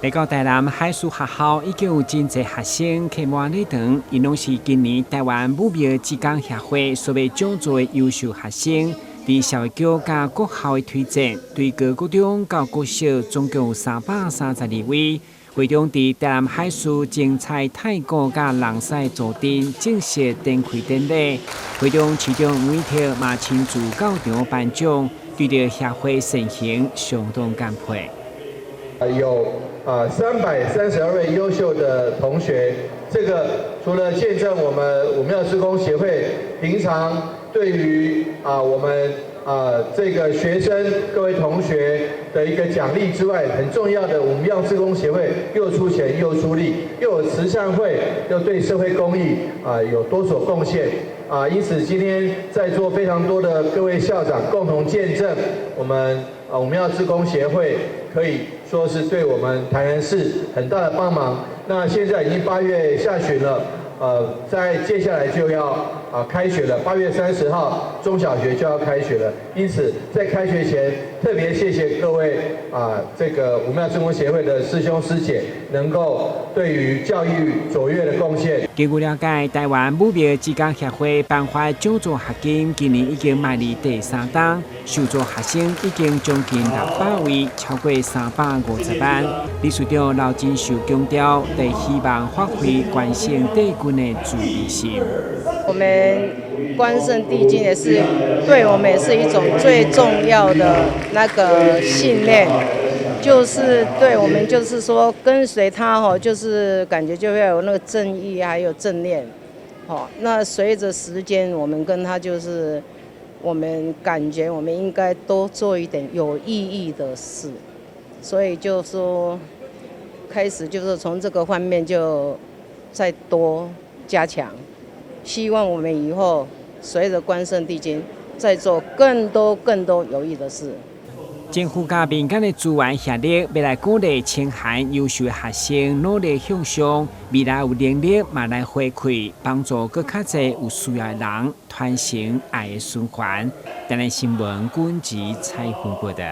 来到台南海事学校，已经有真侪学生期末礼堂，因拢是今年台湾母苗职工协会所要奖助的优秀学生。伫社会局甲国校的推荐，对各高中到国小总共有332位。会中伫台南海事精彩太鼓甲人赛组阵正式展开典礼。会中其中每条嘛亲自到场颁奖，对着协会盛行相当感佩。有332位优秀的同学，这个除了见证我们武庙志工协会平常对于我们这个学生各位同学的一个奖励之外，很重要的武庙志工协会又出钱又出力，又有慈善会，又对社会公益有多所贡献因此今天在座非常多的各位校长共同见证我们武庙志工协会可以说是对我们台南市很大的帮忙。那现在已经8月下旬了，在接下来就要开学了，8月30号中小学就要开学了。因此在开学前，特别谢谢各位这个武庙志工协会的师兄师姐，能够对于教育卓越的贡献。根据了解，台湾武苗职工协会颁发奖助学金，今年已经迈入第3档，受助学生已经将近600位，超过350万。理事长刘金秀强调，得希望发挥关圣帝君的主义性。我们关圣帝君也是对我们也是一种最重要的那个信念，就是对我们就是说跟随他就是感觉就会有那个正义还有正念那随着时间，我们跟他就是我们感觉我们应该多做一点有意义的事，所以就说开始就是从这个方面就再多加强。希望我们以后随着关圣帝君，再做更多有益的事。政府甲民间的资源协力，要来鼓励清寒优秀的学生努力向上，未来有能力嘛来回馈，帮助更较侪有需要的人，传承爱的循环。台南新闻军集采访报道。